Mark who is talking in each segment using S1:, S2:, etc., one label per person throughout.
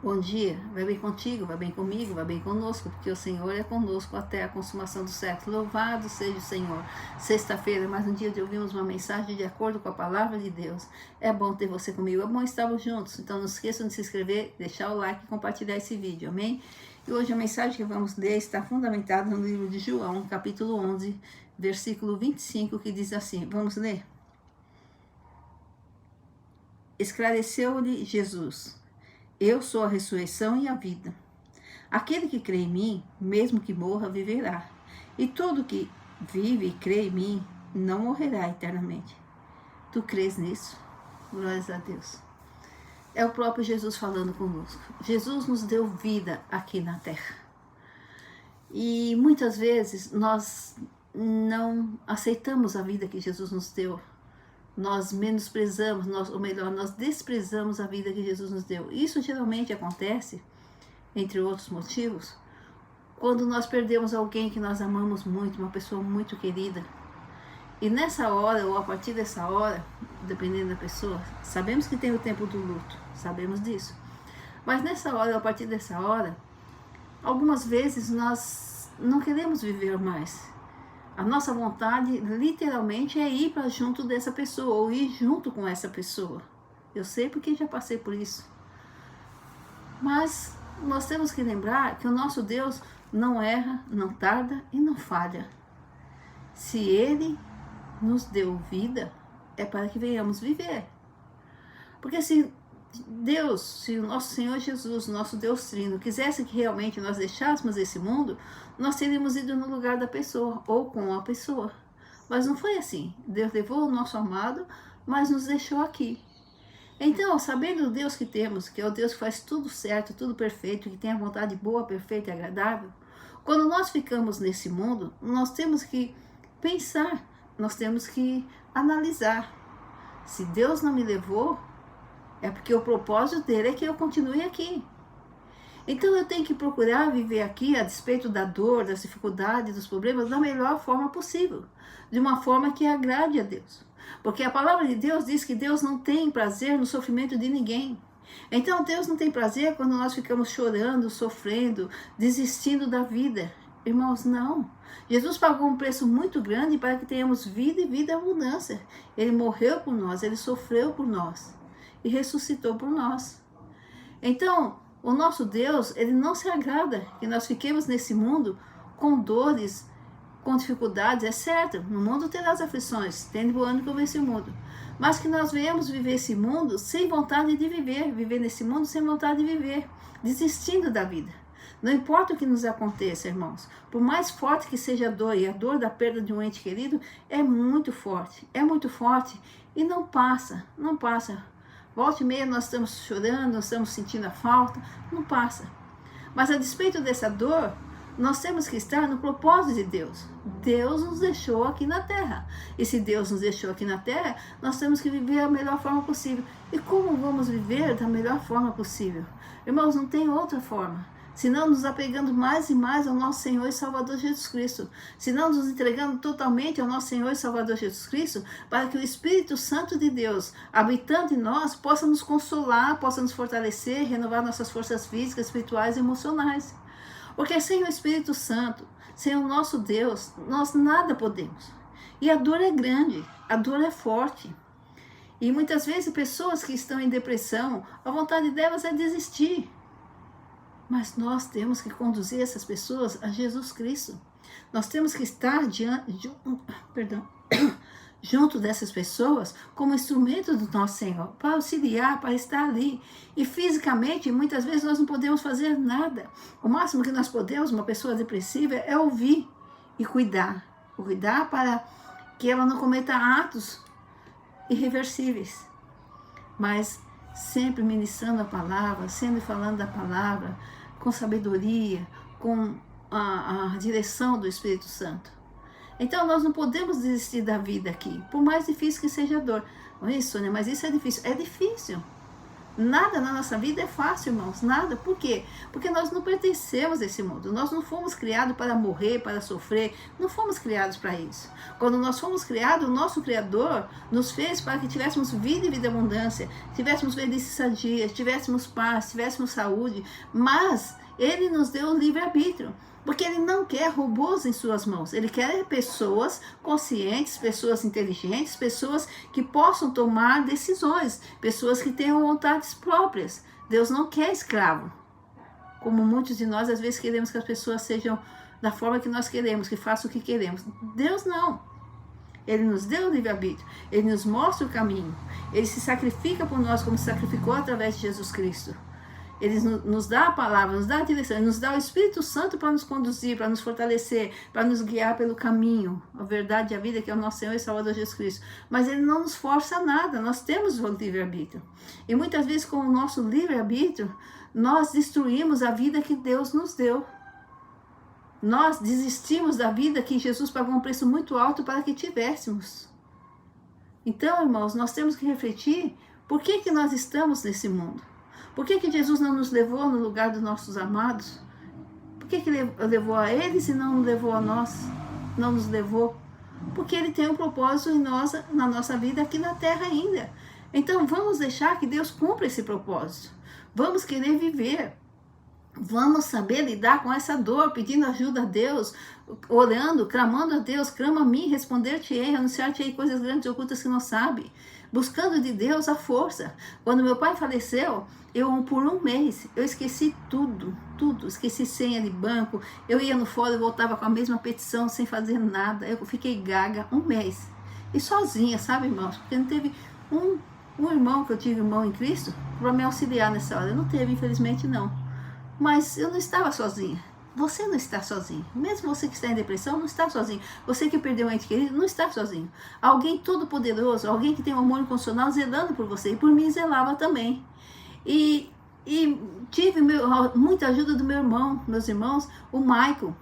S1: Bom dia, vai bem contigo, vai bem comigo, vai bem conosco, porque o Senhor é conosco até a consumação do século. Louvado seja o Senhor. Sexta-feira, mais um dia de ouvirmos uma mensagem de acordo com a palavra de Deus. É bom ter você comigo, é bom estarmos juntos. Então não esqueçam de se inscrever, deixar o like e compartilhar esse vídeo, amém? E hoje a mensagem que vamos ler está fundamentada no livro de João, capítulo 11, versículo 25, que diz assim, vamos ler? Esclareceu-lhe Jesus: eu sou a ressurreição e a vida. Aquele que crê em mim, mesmo que morra, viverá. E todo que vive e crê em mim, não morrerá eternamente. Tu crês nisso? Glórias a Deus. É o próprio Jesus falando conosco. Jesus nos deu vida aqui na terra. E muitas vezes nós não aceitamos a vida que Jesus nos deu. Nós menosprezamos, nós desprezamos a vida que Jesus nos deu. Isso geralmente acontece, entre outros motivos, quando nós perdemos alguém que nós amamos muito, uma pessoa muito querida. E nessa hora, ou a partir dessa hora, dependendo da pessoa, sabemos que tem o tempo do luto, sabemos disso. Mas nessa hora, ou a partir dessa hora, algumas vezes nós não queremos viver mais. A nossa vontade, literalmente, é ir para junto dessa pessoa, ou ir junto com essa pessoa. Eu sei porque já passei por isso. Mas nós temos que lembrar que o nosso Deus não erra, não tarda e não falha. Se Ele nos deu vida, é para que venhamos viver. Porque se Deus, se o nosso Senhor Jesus, nosso Deus Trino, quisesse que realmente nós deixássemos esse mundo, nós teríamos ido no lugar da pessoa, ou com a pessoa. Mas não foi assim. Deus levou o nosso amado, mas nos deixou aqui. Então, sabendo o Deus que temos, que é o Deus que faz tudo certo, tudo perfeito, que tem a vontade boa, perfeita e agradável, quando nós ficamos nesse mundo, nós temos que pensar, nós temos que analisar. Se Deus não me levou, é porque o propósito dele é que eu continue aqui. Então eu tenho que procurar viver aqui, a despeito da dor, das dificuldades, dos problemas, da melhor forma possível. De uma forma que agrade a Deus. Porque a palavra de Deus diz que Deus não tem prazer no sofrimento de ninguém. Então Deus não tem prazer quando nós ficamos chorando, sofrendo, desistindo da vida. Irmãos, não. Jesus pagou um preço muito grande para que tenhamos vida e vida em abundância. Ele morreu por nós, ele sofreu por nós e ressuscitou por nós. Então, o nosso Deus, ele não se agrada que nós fiquemos nesse mundo com dores, com dificuldades. É certo, no mundo terás aflições, tende bom ânimo que eu venci o mundo. Mas que nós venhamos viver esse mundo sem vontade de viver nesse mundo sem vontade de viver, desistindo da vida. Não importa o que nos aconteça, irmãos, por mais forte que seja a dor, e a dor da perda de um ente querido é muito forte e não passa. Volta e meia nós estamos chorando, nós estamos sentindo a falta, não passa. Mas a despeito dessa dor, nós temos que estar no propósito de Deus. Deus nos deixou aqui na terra. E se Deus nos deixou aqui na terra, nós temos que viver da melhor forma possível. E como vamos viver da melhor forma possível? Irmãos, não tem outra forma. Senão nos apegando mais e mais ao nosso Senhor e Salvador Jesus Cristo. Senão nos entregando totalmente ao nosso Senhor e Salvador Jesus Cristo, para que o Espírito Santo de Deus, habitando em nós, possa nos consolar, possa nos fortalecer, renovar nossas forças físicas, espirituais e emocionais. Porque sem o Espírito Santo, sem o nosso Deus, nós nada podemos. E a dor é grande, a dor é forte. E muitas vezes pessoas que estão em depressão, a vontade delas é desistir. Mas nós temos que conduzir essas pessoas a Jesus Cristo. Nós temos que estar junto dessas pessoas como instrumento do nosso Senhor, para auxiliar, para estar ali. E fisicamente, muitas vezes nós não podemos fazer nada. O máximo que nós podemos, uma pessoa depressiva, é ouvir e cuidar. Cuidar para que ela não cometa atos irreversíveis. Mas sempre ministrando a palavra, sempre falando da palavra, com sabedoria, com a direção do Espírito Santo. Então nós não podemos desistir da vida aqui, por mais difícil que seja a dor. Não é isso, Sônia? Mas isso é difícil. É difícil. Nada na nossa vida é fácil, irmãos, nada. Por quê? Porque nós não pertencemos a esse mundo. Nós não fomos criados para morrer, para sofrer. Não fomos criados para isso. Quando nós fomos criados, o nosso Criador nos fez para que tivéssemos vida e vida em abundância, tivéssemos velhice sadia, tivéssemos paz, tivéssemos saúde. Mas Ele nos deu o livre-arbítrio. Porque Ele não quer robôs em suas mãos. Ele quer pessoas conscientes, pessoas inteligentes, pessoas que possam tomar decisões, pessoas que tenham vontades próprias. Deus não quer escravo. Como muitos de nós, às vezes, queremos que as pessoas sejam da forma que nós queremos, que façam o que queremos. Deus não. Ele nos deu o livre-arbítrio. Ele nos mostra o caminho. Ele se sacrifica por nós como se sacrificou através de Jesus Cristo. Ele nos dá a palavra, nos dá a direção, Ele nos dá o Espírito Santo para nos conduzir, para nos fortalecer, para nos guiar pelo caminho, a verdade e a vida, que é o nosso Senhor e Salvador Jesus Cristo. Mas Ele não nos força a nada, nós temos o livre-arbítrio. E muitas vezes, com o nosso livre-arbítrio, nós destruímos a vida que Deus nos deu. Nós desistimos da vida que Jesus pagou um preço muito alto para que tivéssemos. Então, irmãos, nós temos que refletir por que nós estamos nesse mundo. Por que Jesus não nos levou no lugar dos nossos amados? Por que levou a eles e não levou a nós? Não nos levou? Porque Ele tem um propósito na nossa vida aqui na terra ainda. Então vamos deixar que Deus cumpra esse propósito. Vamos querer viver. Vamos saber lidar com essa dor, pedindo ajuda a Deus, orando, clamando a Deus, clama a mim, responder-te-ei, anunciar-te-ei coisas grandes e ocultas que não sabe. Buscando de Deus a força. Quando meu pai faleceu, por um mês, eu esqueci tudo, esqueci senha de banco, eu ia no fórum e voltava com a mesma petição, sem fazer nada, eu fiquei gaga um mês, e sozinha, sabe, irmãos, porque não teve um irmão, que eu tive irmão em Cristo, para me auxiliar nessa hora, não teve, infelizmente não, mas eu não estava sozinha. Você não está sozinho. Mesmo você que está em depressão, não está sozinho. Você que perdeu um ente querido, não está sozinho. Alguém todo poderoso, alguém que tem um amor incondicional zelando por você. E por mim zelava também. E tive muita ajuda do meu irmão, meus irmãos, o Michael.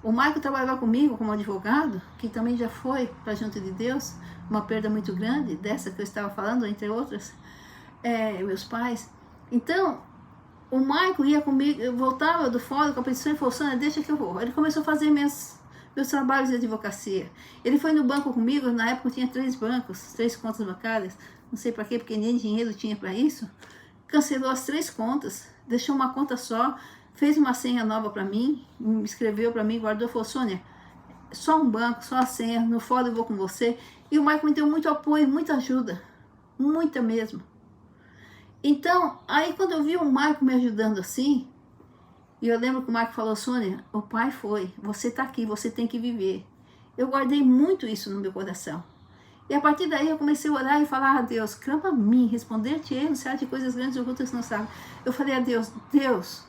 S1: O Michael trabalhava comigo como advogado, que também já foi para junto de Deus. Uma perda muito grande, dessa que eu estava falando, entre outras. Meus pais. Então, o Michael ia comigo, eu voltava do fórum com a petição e falou, Sônia, deixa que eu vou. Ele começou a fazer meus trabalhos de advocacia. Ele foi no banco comigo, na época eu tinha 3 bancos, 3 contas bancárias, não sei para quê, porque nem dinheiro tinha para isso. Cancelou as 3 contas, deixou uma conta só, fez uma senha nova para mim, me escreveu para mim, guardou, falou, Sônia, só um banco, só a senha, no fórum eu vou com você. E o Michael me deu muito apoio, muita ajuda, muita mesmo. Então, aí quando eu vi o Marco me ajudando assim, e eu lembro que o Marco falou, Sônia, o pai foi, você está aqui, você tem que viver. Eu guardei muito isso no meu coração. E a partir daí eu comecei a orar e falar a Deus, clama a mim, responder-te-ei, anunciar de coisas grandes e ocultas que não sabe. Eu falei a Deus, Deus,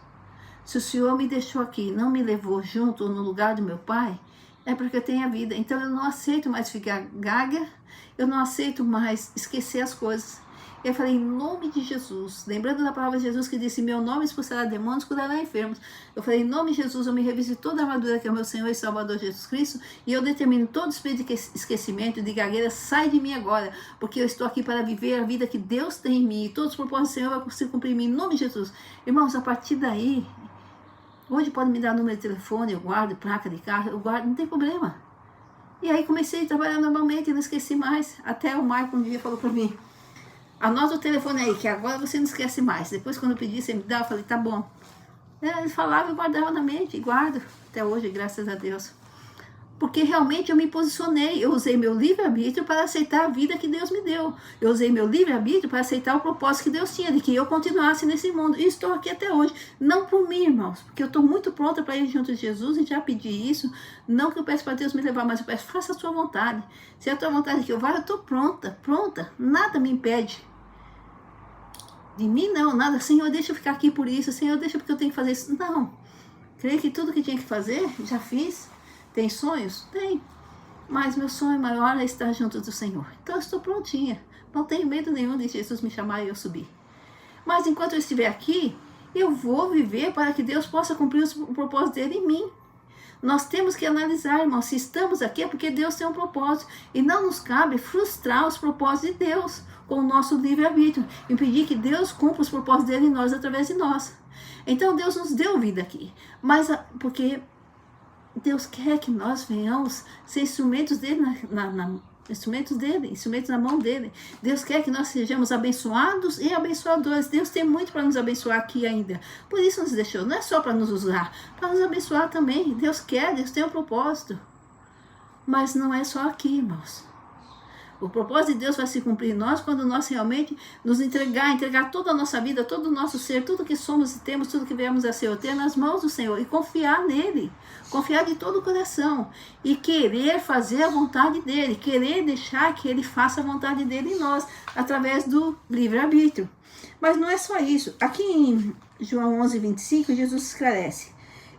S1: se o Senhor me deixou aqui, não me levou junto no lugar do meu pai, é porque eu tenho a vida. Então eu não aceito mais ficar gaga, eu não aceito mais esquecer as coisas. Eu falei, em nome de Jesus, lembrando da palavra de Jesus que disse, meu nome expulsará demônios, curará enfermos. Eu falei, em nome de Jesus, eu me revisto toda a armadura que é o meu Senhor e Salvador Jesus Cristo, e eu determino todo espírito de esquecimento, de gagueira, sai de mim agora, porque eu estou aqui para viver a vida que Deus tem em mim, e todos os propósitos do Senhor vão se cumprir em mim, em nome de Jesus. Irmãos, a partir daí, hoje pode me dar número de telefone, eu guardo, placa de carro, eu guardo, não tem problema. E aí comecei a trabalhar normalmente, não esqueci mais, até o Marco um dia falou para mim, anota o telefone aí, que agora você não esquece mais. Depois, quando eu pedi, você me dá, eu falei, tá bom. Ele falava e guardava na mente, e guardo até hoje, graças a Deus. Porque realmente eu me posicionei, eu usei meu livre-arbítrio para aceitar a vida que Deus me deu. Eu usei meu livre-arbítrio para aceitar o propósito que Deus tinha, de que eu continuasse nesse mundo. E estou aqui até hoje. Não por mim, irmãos, porque eu estou muito pronta para ir junto de Jesus e já pedi isso. Não que eu peço para Deus me levar, mas eu peço, faça a sua vontade. Se é a tua vontade que eu vá, eu estou pronta. Nada me impede. De mim não, nada. Senhor, deixa eu ficar aqui por isso. Senhor, deixa porque eu tenho que fazer isso. Não. Creio que tudo que tinha que fazer, já fiz. Tem sonhos? Tem. Mas meu sonho maior é estar junto do Senhor. Então eu estou prontinha. Não tenho medo nenhum de Jesus me chamar e eu subir. Mas enquanto eu estiver aqui, eu vou viver para que Deus possa cumprir o propósito dele em mim. Nós temos que analisar, irmão, se estamos aqui é porque Deus tem um propósito. E não nos cabe frustrar os propósitos de Deus. com o nosso livre-arbítrio, impedir que Deus cumpra os propósitos dele em nós através de nós. Então Deus nos deu vida aqui, mas porque Deus quer que nós venhamos ser instrumentos dele instrumentos na mão dele. Deus quer que nós sejamos abençoados e abençoadores. Deus tem muito para nos abençoar aqui ainda. Por isso nos deixou. Não é só para nos usar, para nos abençoar também. Deus quer, Deus tem um propósito. Mas não é só aqui, irmãos. O propósito de Deus vai se cumprir em nós quando nós realmente nos entregar toda a nossa vida, todo o nosso ser, tudo que somos e temos, tudo que viemos a ser ou ter nas mãos do Senhor e confiar nele, confiar de todo o coração e querer fazer a vontade dele, querer deixar que ele faça a vontade dele em nós, através do livre-arbítrio. Mas não é só isso. Aqui em João 11:25, Jesus esclarece: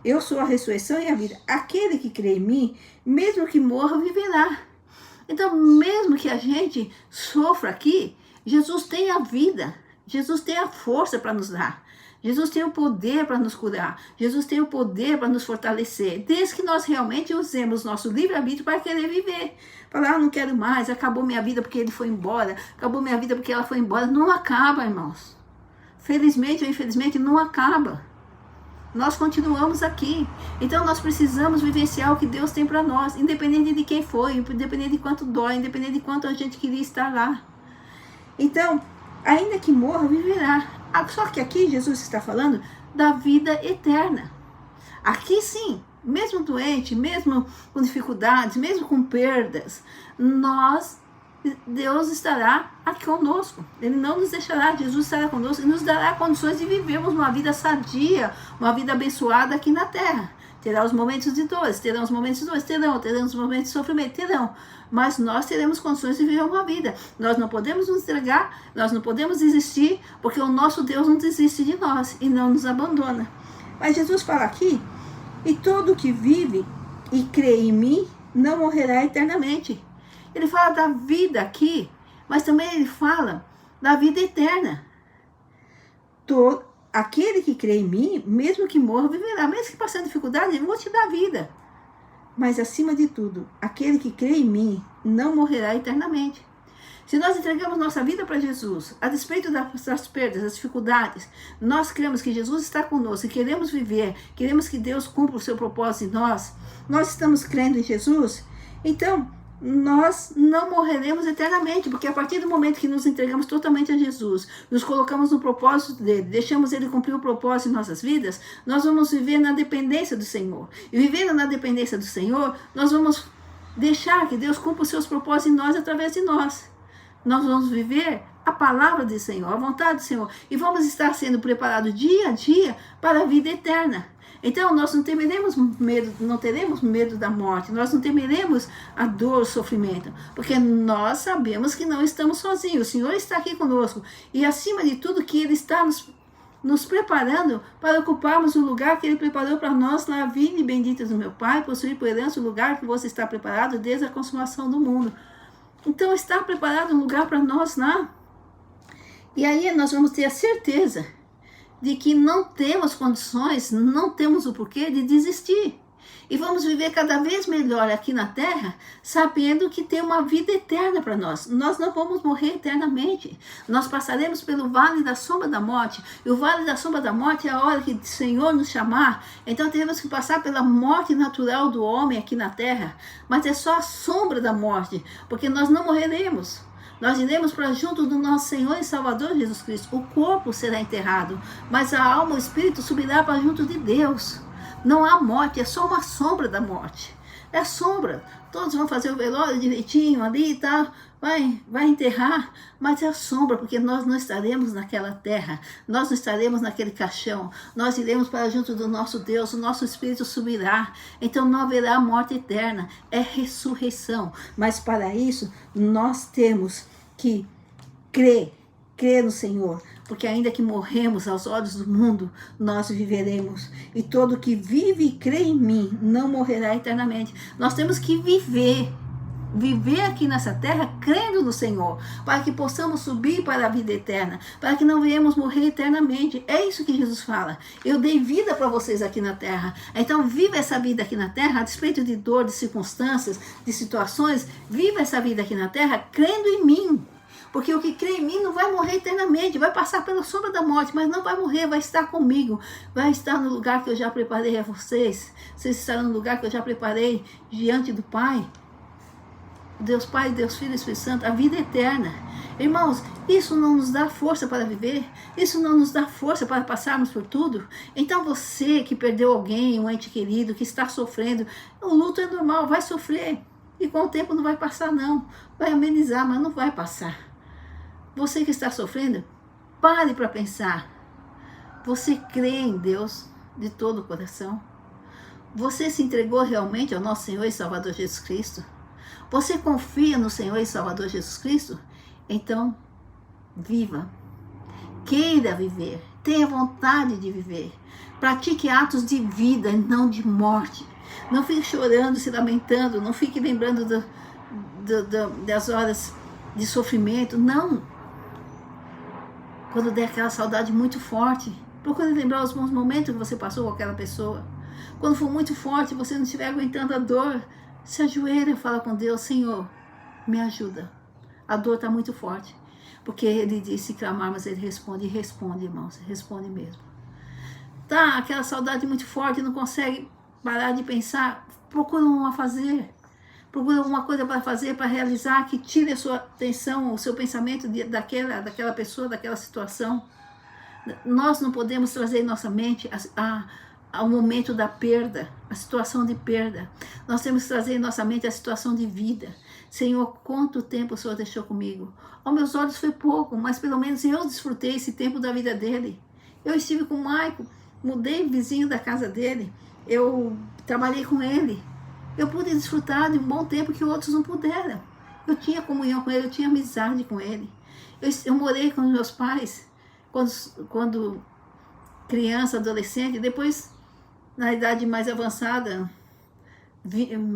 S1: eu sou a ressurreição e a vida. Aquele que crê em mim, mesmo que morra, viverá. Então, mesmo que a gente sofra aqui, Jesus tem a vida, Jesus tem a força para nos dar, Jesus tem o poder para nos curar, Jesus tem o poder para nos fortalecer, desde que nós realmente usemos nosso livre-arbítrio para querer viver. Falar, não quero mais, acabou minha vida porque ele foi embora, acabou minha vida porque ela foi embora. Não acaba, irmãos. Felizmente ou infelizmente, não acaba. Nós continuamos aqui. Então nós precisamos vivenciar o que Deus tem para nós, independente de quem foi, independente de quanto dói, independente de quanto a gente queria estar lá. Então, ainda que morra, viverá. Só que aqui Jesus está falando da vida eterna. Aqui sim, mesmo doente, mesmo com dificuldades, mesmo com perdas, Deus estará aqui conosco. Ele não nos deixará, Jesus estará conosco e nos dará condições de vivermos uma vida sadia, uma vida abençoada aqui na terra. Terá os momentos de dores, terão os momentos de dores, teremos momentos de sofrimento, terão. Mas nós teremos condições de viver uma vida. Nós não podemos nos entregar, nós não podemos desistir, porque o nosso Deus não desiste de nós e não nos abandona. Mas Jesus fala aqui, e todo que vive e crê em mim não morrerá eternamente. Ele fala da vida aqui, mas também ele fala da vida eterna. Aquele que crê em mim, mesmo que morra, viverá. Mesmo que passando dificuldade, eu vou te dar vida. Mas acima de tudo, aquele que crê em mim não morrerá eternamente. Se nós entregamos nossa vida para Jesus, a despeito das perdas, das dificuldades, nós cremos que Jesus está conosco e queremos viver, queremos que Deus cumpra o seu propósito em nós estamos crendo em Jesus, então nós não morreremos eternamente, porque a partir do momento que nos entregamos totalmente a Jesus, nos colocamos no propósito dele, deixamos ele cumprir o propósito em nossas vidas, nós vamos viver na dependência do Senhor. E vivendo na dependência do Senhor, nós vamos deixar que Deus cumpra os seus propósitos em nós através de nós. Nós vamos viver a palavra do Senhor, a vontade do Senhor, e vamos estar sendo preparados dia a dia para a vida eterna. Então nós não teremos medo da morte, nós não temeremos a dor, o sofrimento, porque nós sabemos que não estamos sozinhos, o Senhor está aqui conosco, e acima de tudo que Ele está nos preparando para ocuparmos o lugar que Ele preparou para nós na vida bendita do meu Pai, possuir por herança o lugar que você está preparado desde a consumação do mundo. Então está preparado um lugar para nós lá, e aí nós vamos ter a certeza de que não temos condições, não temos o porquê de desistir. E vamos viver cada vez melhor aqui na terra, sabendo que tem uma vida eterna para nós. Nós não vamos morrer eternamente. Nós passaremos pelo vale da sombra da morte. E o vale da sombra da morte é a hora que o Senhor nos chamar. Então teremos que passar pela morte natural do homem aqui na terra. Mas é só a sombra da morte, porque nós não morreremos. Nós iremos para junto do nosso Senhor e Salvador Jesus Cristo. O corpo será enterrado, mas a alma, o espírito subirá para junto de Deus. Não há morte, é só uma sombra da morte. É sombra. Todos vão fazer o velório direitinho ali e tal. Vai enterrar, mas é a sombra, porque nós não estaremos naquela terra. Nós não estaremos naquele caixão. Nós iremos para junto do nosso Deus. O nosso espírito subirá. Então não haverá morte eterna. É ressurreição. Mas para isso, nós temos que crer no Senhor, porque ainda que morremos aos olhos do mundo, nós viveremos, e todo que vive e crê em mim não morrerá eternamente. Nós temos que viver aqui nessa terra crendo no Senhor, para que possamos subir para a vida eterna, para que não venhamos morrer eternamente. É isso que Jesus fala. Eu dei vida para vocês aqui na terra, então viva essa vida aqui na terra, a despeito de dor, de circunstâncias, de situações, viva essa vida aqui na terra crendo em mim. Porque o que crê em mim não vai morrer eternamente, vai passar pela sombra da morte, mas não vai morrer, vai estar comigo, vai estar no lugar que eu já preparei a vocês. Vocês estarão no lugar que eu já preparei diante do Pai. Deus Pai, Deus Filho e Espírito Santo, a vida eterna. Irmãos, isso não nos dá força para viver, isso não nos dá força para passarmos por tudo. Então você que perdeu alguém, um ente querido, que está sofrendo, o luto é normal, vai sofrer. E com o tempo não vai passar não, vai amenizar, mas não vai passar. Você que está sofrendo, pare para pensar. Você crê em Deus de todo o coração? Você se entregou realmente ao nosso Senhor e Salvador Jesus Cristo? Você confia no Senhor e Salvador Jesus Cristo? Então, viva. Queira viver. Tenha vontade de viver. Pratique atos de vida e não de morte. Não fique chorando, se lamentando. Não fique lembrando das horas de sofrimento. Não. Quando der aquela saudade muito forte, procure lembrar os bons momentos que você passou com aquela pessoa. Quando for muito forte, você não estiver aguentando a dor, se ajoelha e fala com Deus: Senhor, me ajuda. A dor está muito forte. Porque Ele disse clamar, mas Ele responde. E responde, irmãos, responde mesmo. Tá, aquela saudade muito forte, não consegue parar de pensar. Procura um fazer. Procura alguma coisa para fazer, para realizar, que tire a sua atenção, o seu pensamento daquela pessoa, daquela situação. Nós não podemos trazer em nossa mente ao momento da perda, a situação de perda. Nós temos que trazer em nossa mente a situação de vida. Senhor, quanto tempo o Senhor deixou comigo? Aos meus olhos foi pouco, mas pelo menos eu desfrutei esse tempo da vida dele. Eu estive com o Maico, mudei vizinho da casa dele, eu trabalhei com ele. Eu pude desfrutar de um bom tempo que outros não puderam. Eu tinha comunhão com ele, eu tinha amizade com ele. Eu morei com os meus pais quando criança, adolescente, depois na idade mais avançada,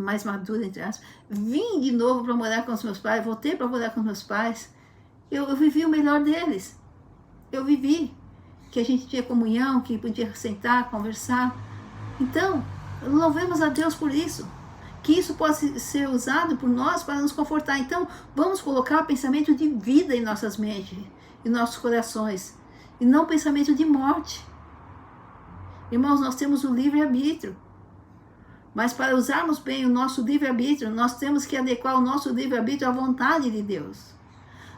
S1: mais madura, entre aspas, vim de novo para morar com os meus pais, voltei para morar com os meus pais. Eu vivi o melhor deles. Eu vivi que a gente tinha comunhão, que podia sentar, conversar. Então, louvemos a Deus por isso. Que isso possa ser usado por nós para nos confortar. Então, vamos colocar pensamento de vida em nossas mentes, em nossos corações, e não pensamento de morte. Irmãos, nós temos o livre-arbítrio. Mas para usarmos bem o nosso livre-arbítrio, nós temos que adequar o nosso livre-arbítrio à vontade de Deus.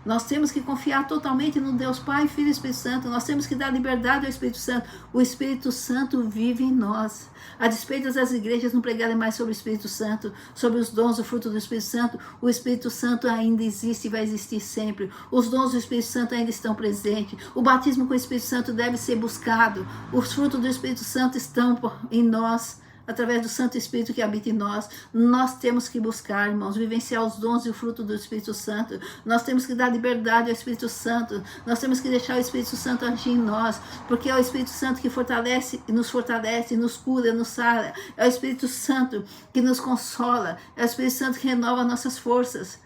S1: Nós temos que confiar totalmente no Deus Pai, Filho e Espírito Santo. Nós temos que dar liberdade ao Espírito Santo. O Espírito Santo vive em nós. A despeito das igrejas não pregarem mais sobre o Espírito Santo, sobre os dons, o fruto do Espírito Santo, o Espírito Santo ainda existe e vai existir sempre. Os dons do Espírito Santo ainda estão presentes. O batismo com o Espírito Santo deve ser buscado. Os frutos do Espírito Santo estão em nós. Através do Santo Espírito que habita em nós, nós temos que buscar, irmãos, vivenciar os dons e o fruto do Espírito Santo. Nós temos que dar liberdade ao Espírito Santo. Nós temos que deixar o Espírito Santo agir em nós, porque é o Espírito Santo que fortalece, nos cura, nos sara. É o Espírito Santo que nos consola. É o Espírito Santo que renova nossas forças.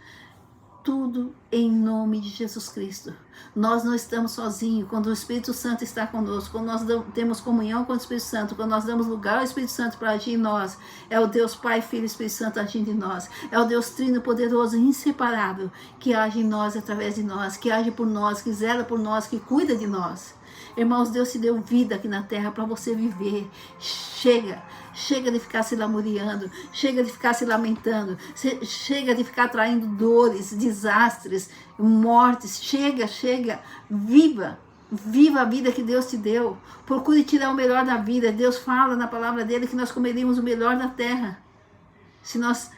S1: Tudo em nome de Jesus Cristo. Nós não estamos sozinhos. Quando o Espírito Santo está conosco, quando nós temos comunhão com o Espírito Santo, quando nós damos lugar ao Espírito Santo para agir em nós, é o Deus Pai, Filho e Espírito Santo agindo em nós. É o Deus Trino, poderoso e inseparável, que age em nós, através de nós, que age por nós, que zela por nós, que cuida de nós. Irmãos, Deus te deu vida aqui na terra para você viver. Chega de ficar se lamuriando, chega de ficar se lamentando, chega de ficar traindo dores, desastres, mortes. Chega, viva a vida que Deus te deu. Procure tirar o melhor da vida. Deus fala na palavra dele que nós comeríamos o melhor da terra. Se nós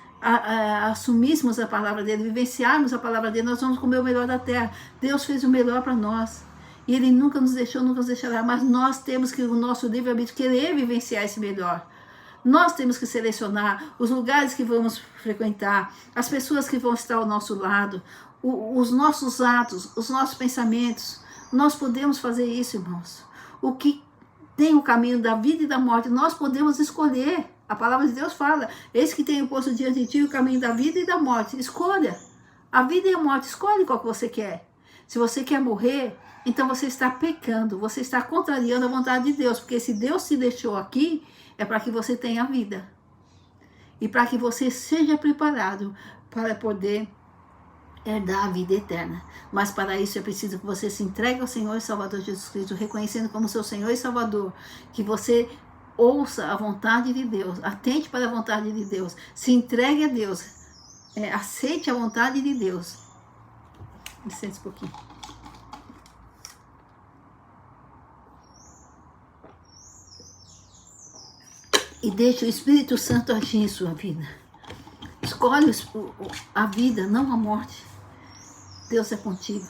S1: assumíssemos a palavra dele, vivenciarmos a palavra dele, nós vamos comer o melhor da terra. Deus fez o melhor para nós. E Ele nunca nos deixou, nunca nos deixará. Mas nós temos que, o nosso livre-arbítrio, querer vivenciar esse melhor. Nós temos que selecionar os lugares que vamos frequentar, as pessoas que vão estar ao nosso lado, os nossos atos, os nossos pensamentos. Nós podemos fazer isso, irmãos. O que tem o caminho da vida e da morte, nós podemos escolher. A palavra de Deus fala: eis que tenho posto diante de ti o caminho da vida e da morte. Escolha. A vida e a morte, escolhe qual que você quer. Se você quer morrer, então você está pecando, você está contrariando a vontade de Deus, porque se Deus te deixou aqui, é para que você tenha vida. E para que você seja preparado para poder herdar a vida eterna. Mas para isso é preciso que você se entregue ao Senhor e Salvador Jesus Cristo, reconhecendo como seu Senhor e Salvador, que você ouça a vontade de Deus, atente para a vontade de Deus, se entregue a Deus, aceite a vontade de Deus. Licença um pouquinho. E deixe o Espírito Santo agir em sua vida. Escolhe a vida, não a morte. Deus é contigo.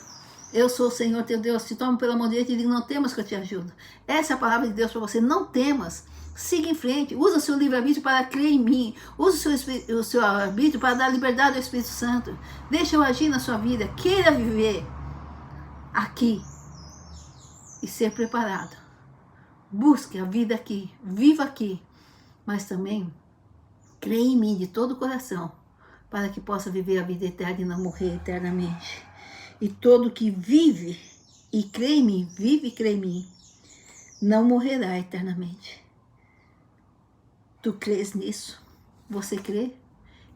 S1: Eu sou o Senhor teu Deus, te tomo pela mão direita e digo, não temas que eu te ajudo. Essa é a palavra de Deus para você, não temas. Siga em frente, usa o seu livre-arbítrio para crer em mim. Usa o seu arbítrio para dar liberdade ao Espírito Santo. Deixa eu agir na sua vida. Queira viver aqui e ser preparado. Busque a vida aqui, viva aqui. Mas também creia em mim de todo o coração, para que possa viver a vida eterna e não morrer eternamente. E todo que vive e crê em mim, vive e crê em mim, não morrerá eternamente. Tu crês nisso? Você crê?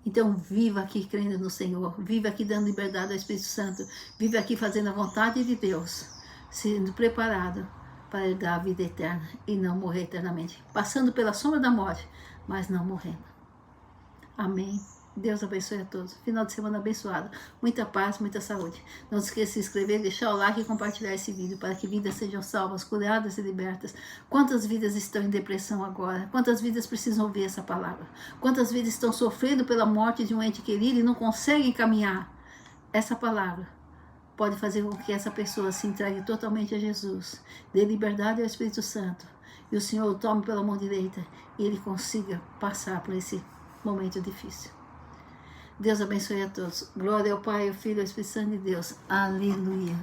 S1: Então viva aqui crendo no Senhor, viva aqui dando liberdade ao Espírito Santo, viva aqui fazendo a vontade de Deus, sendo preparado para dar a vida eterna e não morrer eternamente, passando pela sombra da morte, mas não morrendo. Amém. Deus abençoe a todos. Final de semana abençoado. Muita paz, muita saúde. Não se esqueça de se inscrever, deixar o like e compartilhar esse vídeo para que vidas sejam salvas, curadas e libertas. Quantas vidas estão em depressão agora? Quantas vidas precisam ouvir essa palavra? Quantas vidas estão sofrendo pela morte de um ente querido e não conseguem caminhar? Essa palavra pode fazer com que essa pessoa se entregue totalmente a Jesus, dê liberdade ao Espírito Santo, e o Senhor o tome pela mão direita e ele consiga passar por esse momento difícil. Deus abençoe a todos. Glória ao Pai, ao Filho e ao Espírito Santo de Deus. Aleluia.